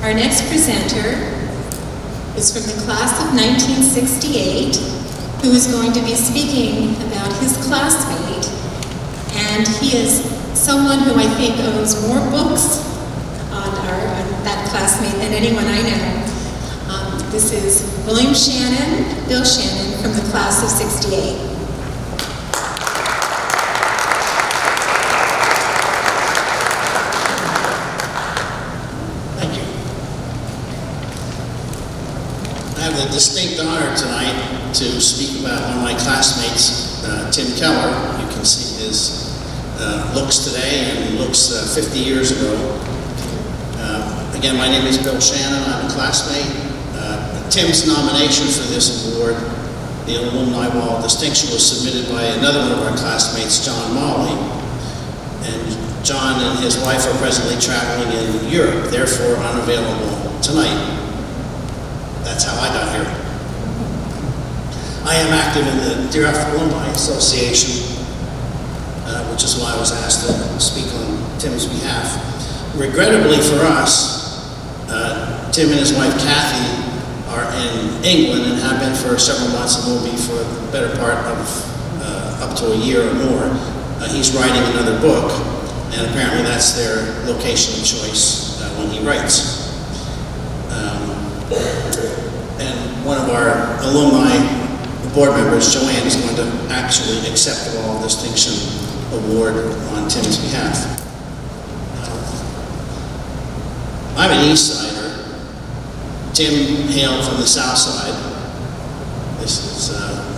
Our next presenter is from the class of 1968, who is going to be speaking about his classmate, and he is someone who I think owns more books on that classmate than anyone I know. This is Bill Shannon, from the class of 68. I have the distinct honor tonight to speak about one of my classmates, Tim Keller. You can see his looks today and looks 50 years ago. Again, my name is Bill Shannon. I'm a classmate. Tim's nomination for this award, the Alumni Wall of Distinction, was submitted by another one of our classmates, John Molly. And John and his wife are presently traveling in Europe, therefore unavailable tonight. That's how I got here. I am active in the Dieruff Alumni Association, which is why I was asked to speak on Tim's behalf. Regrettably for us, Tim and his wife Kathy are in England and have been for several months and will be for the better part of up to a year or more. He's writing another book, and apparently that's their location of choice when he writes. And one of our alumni board members, Joanne, is going to actually accept the Wall of Distinction Award on Tim's behalf. I'm an East Sider. Tim hailed from the South Side. This is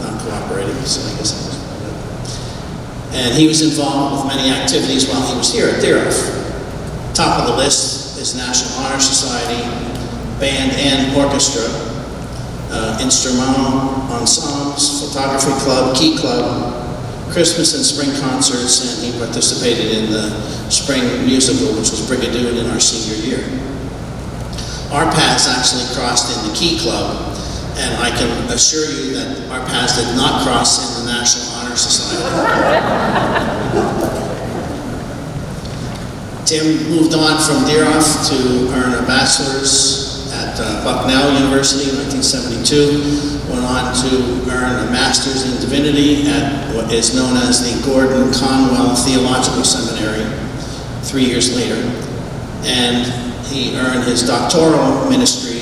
not cooperating, so I guess I was. And he was involved with many activities while he was here at Dieruff. Top of the list is National Honor Society, band and orchestra, instrumental ensembles, photography club, key club, Christmas and spring concerts, and he participated in the spring musical, which was Brigadoon in our senior year. Our paths actually crossed in the Key Club, and I can assure you that our paths did not cross in the National Honor Society. Tim moved on from Dieruff to earn a bachelor's at Bucknell University in 1972, went on to earn a master's in divinity at what is known as the Gordon Conwell Theological Seminary 3 years later, and he earned his doctoral ministry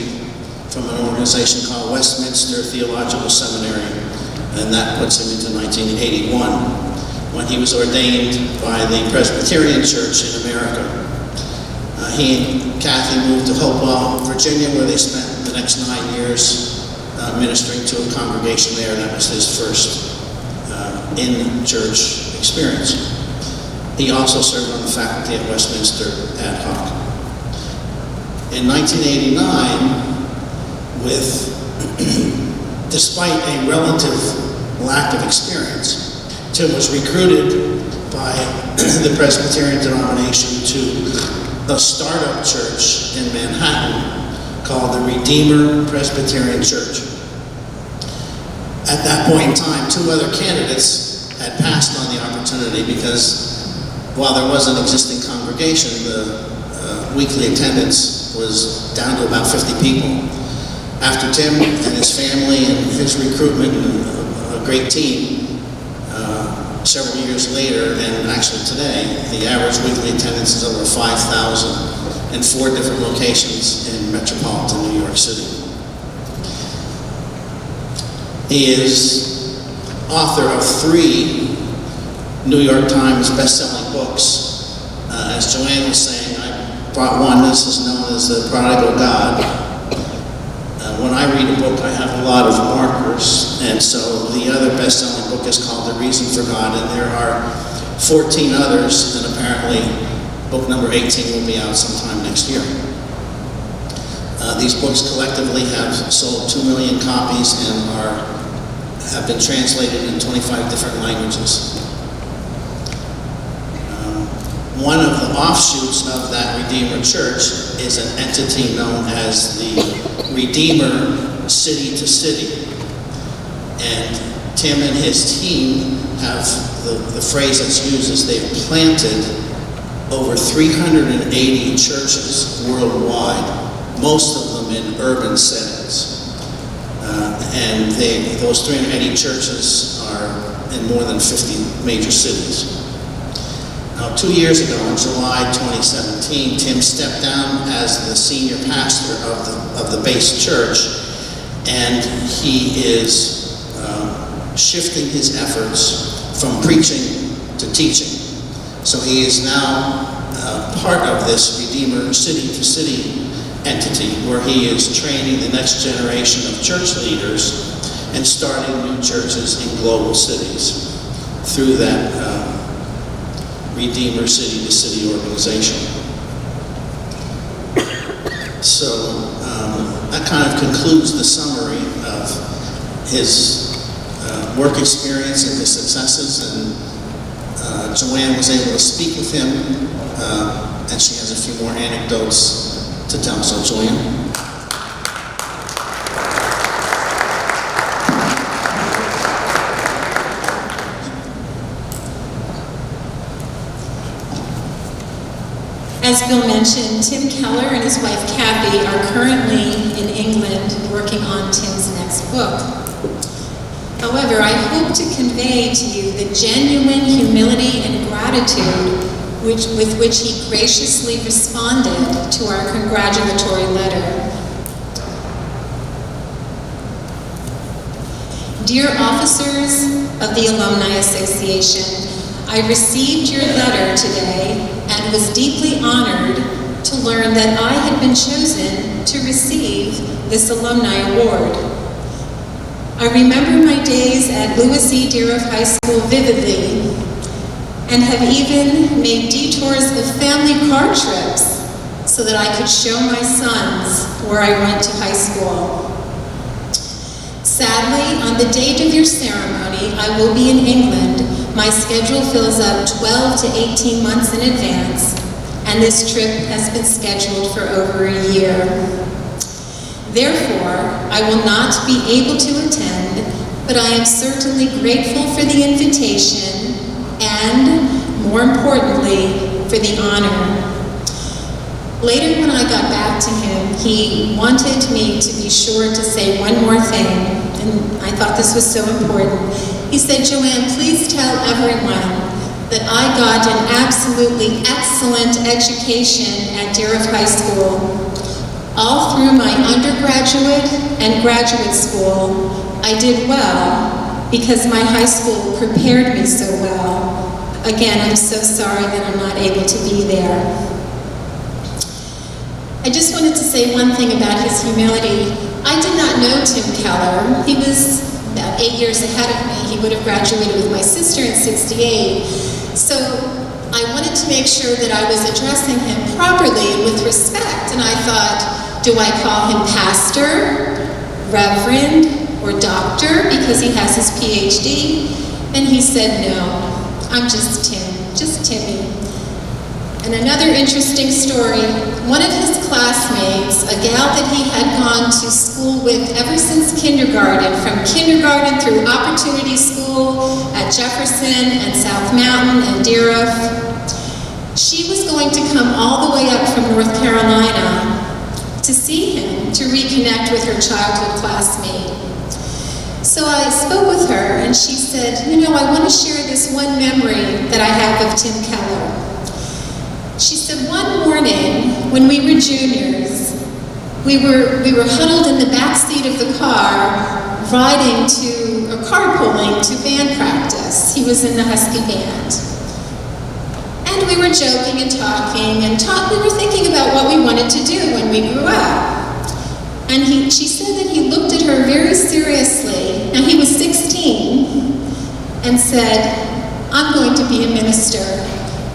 from an organization called Westminster Theological Seminary, and that puts him into 1981, when he was ordained by the Presbyterian Church in America. He and Kathy moved to Hopewell, Virginia, where they spent the next 9 years ministering to a congregation there. That was his first in-church experience. He also served on the faculty at Westminster ad hoc. In 1989, despite a relative lack of experience, Tim was recruited by the Presbyterian denomination to a startup church in Manhattan called the Redeemer Presbyterian Church. At that point in time, 2 other candidates had passed on the opportunity because while there was an existing congregation, the weekly attendance was down to about 50 people. After Tim and his family and his recruitment and a great team, several years later, and actually today, the average weekly attendance is over 5,000 in 4 different locations in metropolitan New York City. He is author of 3 New York Times best-selling books. As Joanne was saying, I brought one. This is known as The Prodigal God. When I read a book, I have a lot of markers, and so the other best-selling book is called The Reason for God, and there are 14 others, and apparently book number 18 will be out sometime next year. These books collectively have sold 2 million copies and have been translated in 25 different languages. One of the offshoots of that Redeemer Church is an entity known as the Redeemer City to City. And Tim and his team have, the phrase that's used is they've planted over 380 churches worldwide, most of them in urban settings. And those 380 churches are in more than 50 major cities. Now, 2 years ago, in July 2017, Tim stepped down as the senior pastor of the base church, and he is shifting his efforts from preaching to teaching. So he is now part of this Redeemer city-to-city entity where he is training the next generation of church leaders and starting new churches in global cities through that Redeemer city-to-city organization. So that kind of concludes the summary of his work experience and his successes, and Joanne was able to speak with him, and she has a few more anecdotes to tell. So, Joanne. As Bill mentioned, Tim Keller and his wife Kathy are currently in England working on Tim's next book. However, I hope to convey to you the genuine humility and gratitude with which he graciously responded to our congratulatory letter. Dear officers of the Alumni Association, I received your letter today and was deeply honored to learn that I had been chosen to receive this Alumni Award. I remember my days at Louis E. Dieruff High School vividly, and have even made detours of family car trips so that I could show my sons where I went to high school. Sadly, on the date of your ceremony, I will be in England. My schedule fills up 12 to 18 months in advance, and this trip has been scheduled for over a year. Therefore, I will not be able to attend, but I am certainly grateful for the invitation and, more importantly, for the honor. Later, when I got back to him, he wanted me to be sure to say one more thing, and I thought this was so important. He said, Joanne, please tell everyone that I got an absolutely excellent education at Dieruff High School. All through my undergraduate and graduate school, I did well because my high school prepared me so well. Again, I'm so sorry that I'm not able to be there. I just wanted to say one thing about his humility. I did not know Tim Keller. He was about 8 years ahead of me. He would have graduated with my sister in '68. So I wanted to make sure that I was addressing him properly and with respect. And I thought, do I call him pastor, reverend, or doctor because he has his PhD? And he said, no, I'm just Tim, just Timmy. And another interesting story, one of his classmates, a gal that he had gone to school with ever since kindergarten, from kindergarten through Opportunity School at Jefferson and South Mountain and Dieruff, she was going to come all the way up from North Carolina to see him, to reconnect with her childhood classmate. So I spoke with her and she said, you know, I want to share this one memory that I have of Tim Keller. She said, one morning when we were juniors, we were huddled in the back seat of the car, carpooling to band practice. He was in the Husky band. And we were joking and talking, we were thinking about what we wanted to do when we grew up. And she said that he looked at her very seriously, and he was 16, and said, I'm going to be a minister.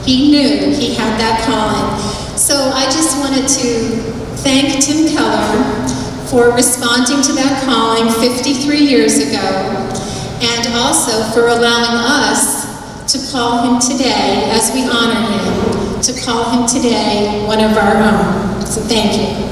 He knew he had that calling. So I just wanted to thank Tim Keller for responding to that calling 53 years ago, and also for allowing us to call him today, as we honor him, to call him today one of our own. So thank you.